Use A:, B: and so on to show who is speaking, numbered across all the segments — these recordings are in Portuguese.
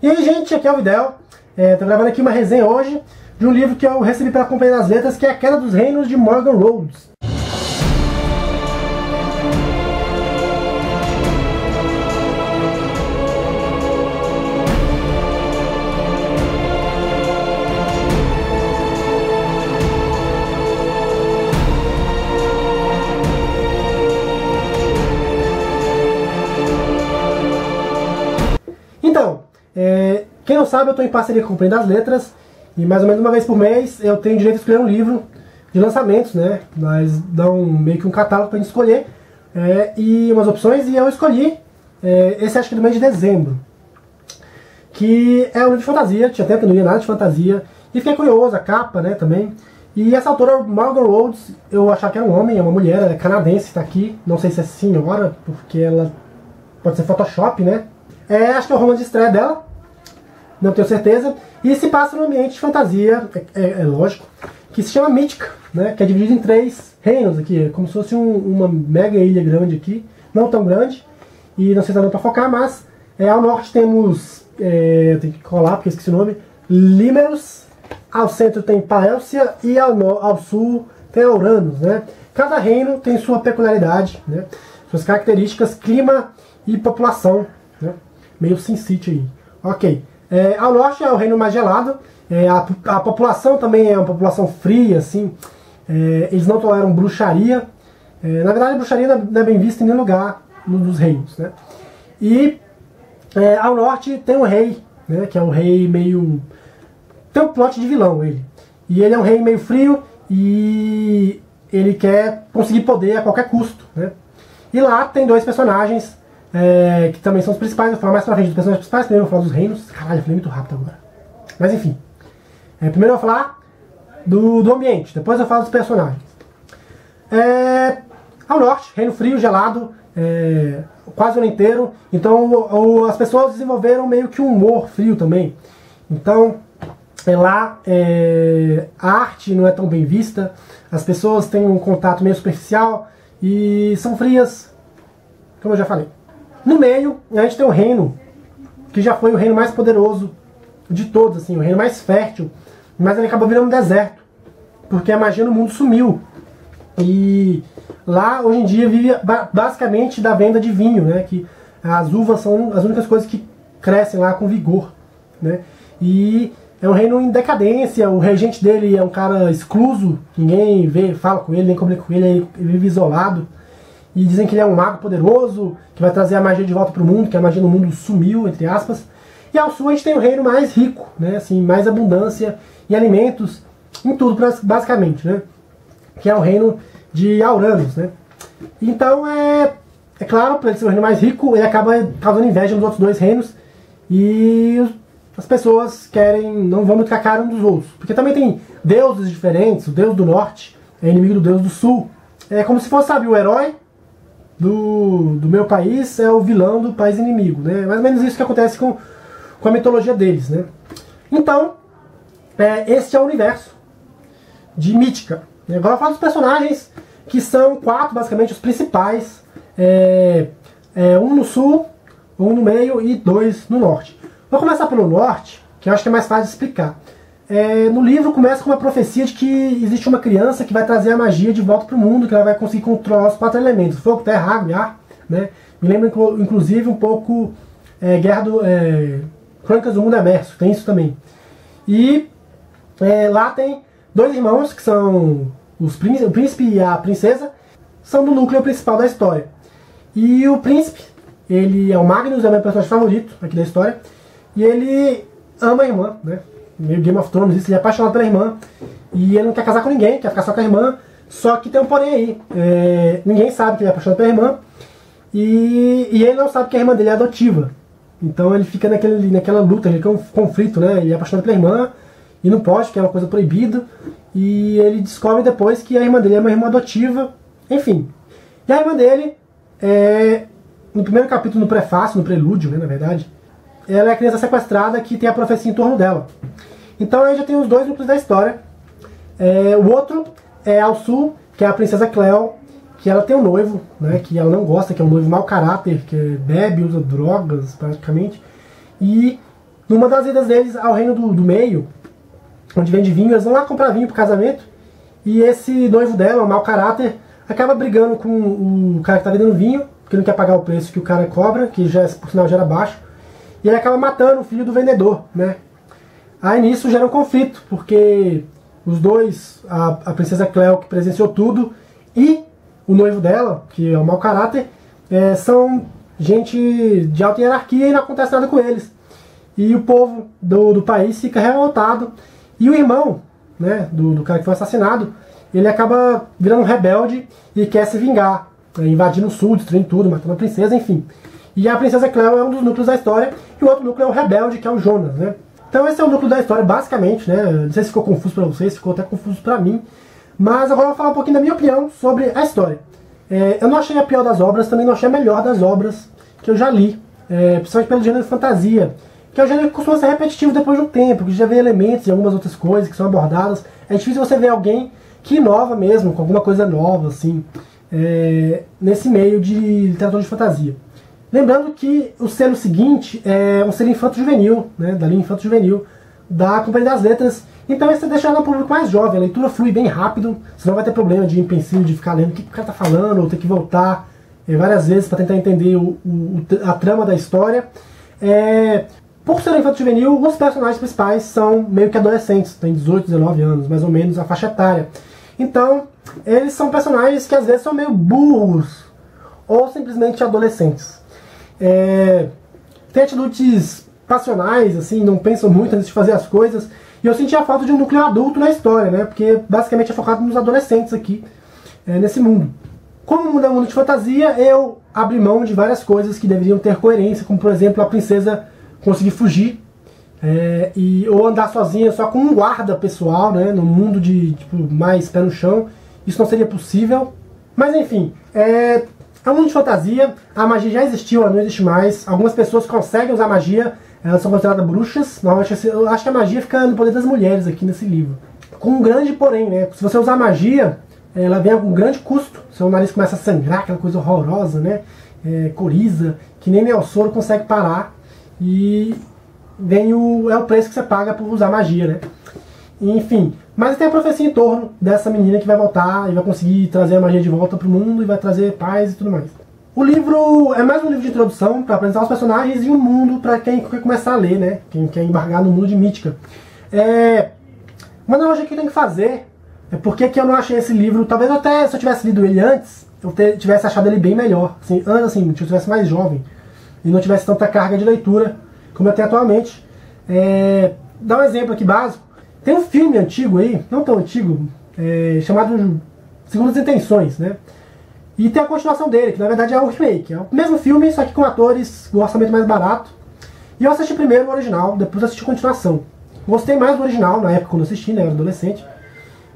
A: E aí, gente, aqui é o Videl. Tô gravando aqui uma resenha hoje de um livro que eu recebi pela Companhia das Letras, que é A Queda dos Reinos, de Morgan Rhodes. Então, quem não sabe, eu estou em parceria com a Companhia das Letras e mais ou menos uma vez por mês eu tenho direito a escolher um livro de lançamentos, né? Nós dão meio que um catálogo para a gente escolher e umas opções, e eu escolhi esse, acho que do mês de dezembro, que é um livro de fantasia. Tinha tempo que não lia nada de fantasia e fiquei curioso, a capa, né, também. E essa autora, Morgan Rhodes, eu achava que era um homem, é uma mulher, ela é canadense, está aqui, não sei se é senhora, porque ela pode ser Photoshop, né? Acho que é o romance de estreia dela, não tenho certeza. E se passa num ambiente de fantasia, lógico, que se chama Mítica, né? Que é dividido em 3 reinos aqui, como se fosse uma mega ilha grande aqui, não tão grande, e não sei se dá para focar, mas ao norte temos, eu tenho que colar porque eu esqueci o nome, Limmerus, ao centro tem Paelcia e ao sul tem Auranos, né? Cada reino tem sua peculiaridade, né? Suas características, clima e população, né? Meio Sin City aí. Ok. Ao norte é o reino mais gelado. A população também é uma população fria, assim. Eles não toleram bruxaria. Na verdade, a bruxaria não é bem vista em nenhum lugar dos reinos, né? E ao norte tem um rei, né? Que é um rei meio... tem um plot de vilão, ele. E ele é um rei meio frio e ele quer conseguir poder a qualquer custo, né? E lá tem 2 personagens que também são os principais. Eu vou falar mais pra frente dos personagens principais, primeiro eu vou falar dos reinos. Caralho, eu falei muito rápido agora. Mas enfim. Primeiro eu vou falar do ambiente, depois eu falo dos personagens. Ao norte, reino frio, gelado, quase o ano inteiro. Então as pessoas desenvolveram meio que um humor frio também. Então lá a arte não é tão bem vista, as pessoas têm um contato meio superficial e são frias, como eu já falei. No meio, a gente tem um reino que já foi o reino mais poderoso de todos, assim, o reino mais fértil, mas ele acabou virando um deserto, porque a magia no mundo sumiu. E lá, hoje em dia, vive basicamente da venda de vinho, né? Que as uvas são as únicas coisas que crescem lá com vigor, né? E é um reino em decadência, o regente dele é um cara excluso, ninguém fala com ele, nem comunica com ele, ele vive isolado. E dizem que ele é um mago poderoso, que vai trazer a magia de volta para o mundo, que a magia no mundo sumiu, entre aspas. E ao sul a gente tem o reino mais rico, né? Assim, mais abundância em alimentos, em tudo basicamente, né? Que é o reino de Auranos, né? Então é claro, para ele ser o reino mais rico, ele acaba causando inveja nos outros 2 reinos. E as pessoas não vão muito com a cara uns dos outros. Porque também tem deuses diferentes, o deus do norte é inimigo do deus do sul. É como se fosse, sabe, o herói do meu país é o vilão do país inimigo, né? Mais ou menos isso que acontece com a mitologia deles, né? Então, esse é o universo de Mítica. Agora eu falo dos personagens, que são 4, basicamente, os principais. Um no sul, um no meio e 2 no norte. Vou começar pelo norte, que eu acho que é mais fácil de explicar. No livro começa com uma profecia de que existe uma criança que vai trazer a magia de volta para o mundo, que ela vai conseguir controlar os 4 elementos: fogo, terra, água e ar, né? Me lembra inclusive um pouco Crônicas do Mundo Emerso, tem isso também. E lá tem 2 irmãos, que são o príncipe e a princesa, são do núcleo principal da história. E o príncipe, ele é o Magnus, é o meu personagem favorito aqui da história, e ele ama a irmã, né? Meio Game of Thrones, ele é apaixonado pela irmã, e ele não quer casar com ninguém, quer ficar só com a irmã. Só que tem um porém aí, ninguém sabe que ele é apaixonado pela irmã, e ele não sabe que a irmã dele é adotiva. Então ele fica naquela luta, naquele conflito, né? Ele é apaixonado pela irmã e não pode, porque é uma coisa proibida, e ele descobre depois que a irmã dele é uma irmã adotiva, enfim. E a irmã dele, no primeiro capítulo, no prefácio, no prelúdio, né, na verdade, ela é a criança sequestrada que tem a profecia em torno dela. Então aí já tem os 2 núcleos da história. O outro é ao sul, que é a princesa Cleo, que ela tem um noivo, né, que ela não gosta, que é um noivo mau caráter, que bebe, usa drogas praticamente. E numa das idas deles ao reino do meio, onde vende vinho, eles vão lá comprar vinho pro casamento, e esse noivo dela, um mau caráter, acaba brigando com o cara que tá vendendo vinho, porque não quer pagar o preço que o cara cobra, que já, por sinal já era baixo, e ele acaba matando o filho do vendedor, né? Aí nisso gera um conflito, porque os dois, a princesa Cleo, que presenciou tudo, e o noivo dela, que é o mau caráter, são gente de alta hierarquia e não acontece nada com eles. E o povo do país fica revoltado, e o irmão, né, do cara que foi assassinado, ele acaba virando um rebelde e quer se vingar, invadindo o sul, destruindo tudo, matando a princesa, enfim. E a princesa Cleo é um dos núcleos da história, e o outro núcleo é o rebelde, que é o Jonas, né? Então esse é o núcleo da história, basicamente, né? Não sei se ficou confuso pra vocês, ficou até confuso pra mim. Mas agora eu vou falar um pouquinho da minha opinião sobre a história. Eu não achei a pior das obras, também não achei a melhor das obras que eu já li. Principalmente pelo gênero de fantasia, que é um gênero que costuma ser repetitivo depois de um tempo, que já vê elementos e algumas outras coisas que são abordadas. É difícil você ver alguém que inova mesmo, com alguma coisa nova, assim, nesse meio de literatura de fantasia. Lembrando que o selo seguinte é um selo infanto-juvenil, né, da linha infanto-juvenil, da Companhia das Letras. Então esse é deixado no público mais jovem, a leitura flui bem rápido, você não vai ter problema de empecilho, de ficar lendo o que o cara está falando, ou ter que voltar várias vezes para tentar entender a trama da história. Por ser infanto-juvenil, os personagens principais são meio que adolescentes, têm 18, 19 anos, mais ou menos a faixa etária. Então, eles são personagens que às vezes são meio burros, ou simplesmente adolescentes. Tem atitudes passionais, assim, não pensam muito antes de fazer as coisas, e eu senti a falta de um núcleo adulto na história, né? Porque basicamente é focado nos adolescentes aqui, nesse mundo. Como o mundo é um mundo de fantasia, eu abri mão de várias coisas que deveriam ter coerência, como por exemplo a princesa conseguir fugir, ou andar sozinha só com um guarda pessoal, né? No mundo de tipo, mais pé no chão, isso não seria possível. Mas enfim, é um mundo de fantasia, a magia já existiu, ela não existe mais. Algumas pessoas conseguem usar magia, elas são consideradas bruxas. Normalmente eu acho que a magia fica no poder das mulheres aqui nesse livro. Com um grande porém, né? Se você usar magia, ela vem com um grande custo. Seu nariz começa a sangrar, aquela coisa horrorosa, né? Coriza, que nem Neossoro consegue parar. E vem o preço que você paga por usar magia, né? Enfim, mas tem a profecia em torno dessa menina que vai voltar e vai conseguir trazer a magia de volta pro mundo e vai trazer paz e tudo mais. O livro é mais um livro de introdução para apresentar os personagens e um mundo para quem quer começar a ler, né? Quem quer embargar no mundo de Mítica. Uma analogia que eu tenho que fazer é porque que eu não achei esse livro, talvez até se eu tivesse lido ele antes, eu tivesse achado ele bem melhor. Assim, se eu tivesse mais jovem e não tivesse tanta carga de leitura como eu tenho atualmente. Dá um exemplo aqui básico. Tem um filme antigo aí, não tão antigo, chamado Segundo as Intenções, né? E tem a continuação dele, que na verdade é um remake. É o mesmo filme, só que com atores com orçamento mais barato. E eu assisti primeiro o original, depois assisti a continuação. Gostei mais do original, na época quando eu assisti, né? Eu era adolescente.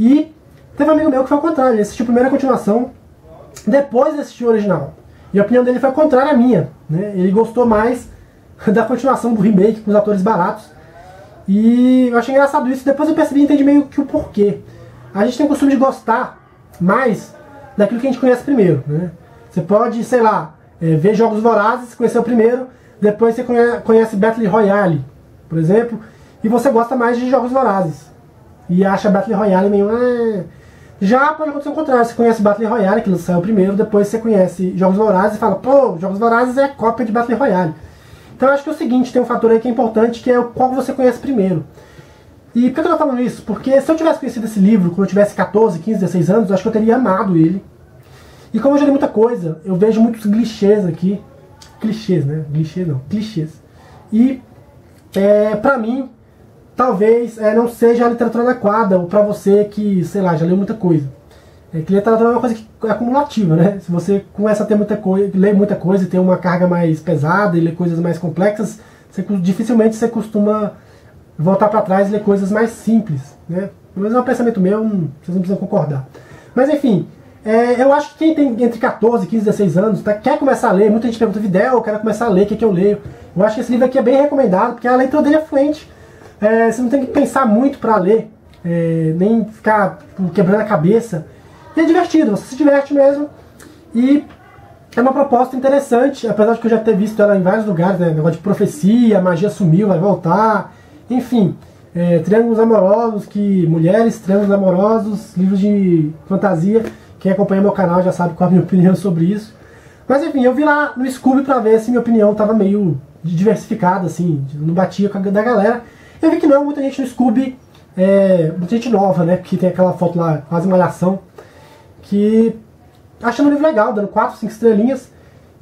A: E teve um amigo meu que foi ao contrário, ele assistiu primeiro a continuação, depois assistiu o original. E a opinião dele foi contrária à minha, né? Ele gostou mais da continuação do remake com os atores baratos. E eu achei engraçado isso, depois eu percebi e entendi meio que o porquê. A gente tem o costume de gostar mais daquilo que a gente conhece primeiro, né? Você pode, sei lá, ver Jogos Vorazes, conhecer o primeiro, depois você conhece Battle Royale, por exemplo, e você gosta mais de Jogos Vorazes. E acha Battle Royale meio... Já pode acontecer o contrário, você conhece Battle Royale, que saiu primeiro, depois você conhece Jogos Vorazes e fala, pô, Jogos Vorazes é cópia de Battle Royale. Então eu acho que é o seguinte, tem um fator aí que é importante, que é qual você conhece primeiro. E por que eu tô falando isso? Porque se eu tivesse conhecido esse livro quando eu tivesse 14, 15, 16 anos, eu acho que eu teria amado ele. E como eu já li muita coisa, eu vejo muitos clichês aqui. Clichês, né? Clichês não, clichês. E, pra mim, talvez não seja a literatura adequada, ou pra você que, sei lá, já leu muita coisa. Que literatura é uma coisa que é acumulativa, né? Se você começa a ter muita coisa, ler muita coisa e tem uma carga mais pesada e ler coisas mais complexas, dificilmente você costuma voltar para trás e ler coisas mais simples, né? Pelo menos é um pensamento meu, vocês não precisam concordar. Mas enfim, eu acho que quem tem entre 14 e 15, 16 anos, quer começar a ler, muita gente pergunta, Videl, eu quero começar a ler, o que eu leio? Eu acho que esse livro aqui é bem recomendado, porque a leitura dele é fluente. Você não tem que pensar muito para ler, nem ficar quebrando a cabeça. E é divertido, você se diverte mesmo. E É uma proposta interessante, apesar de que eu já ter visto ela em vários lugares, né? Negócio de profecia, magia sumiu, vai voltar, enfim, triângulos amorosos, mulheres, triângulos amorosos, livros de fantasia. Quem acompanha meu canal já sabe qual é a minha opinião sobre isso. Mas enfim, eu vi lá no Scooby pra ver se minha opinião tava meio diversificada, assim, não batia com a da galera. Eu vi que não, muita gente no Scooby, muita gente nova, né? Porque tem aquela foto lá, quase malhação, que achando o livro legal, dando 4, 5 estrelinhas.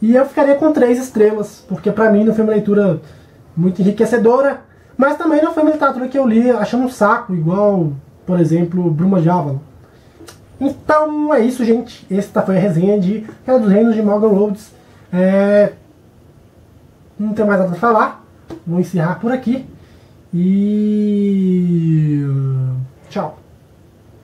A: E eu ficaria com 3 estrelas, porque pra mim não foi uma leitura muito enriquecedora, mas também não foi uma literatura que eu li achando um saco, igual, por exemplo, Bruma de Avalon. Então é isso, gente. Esta foi a resenha de Guerra dos Reinos de Morgan Rhodes. Não tenho mais nada pra falar. Vou encerrar por aqui. E tchau.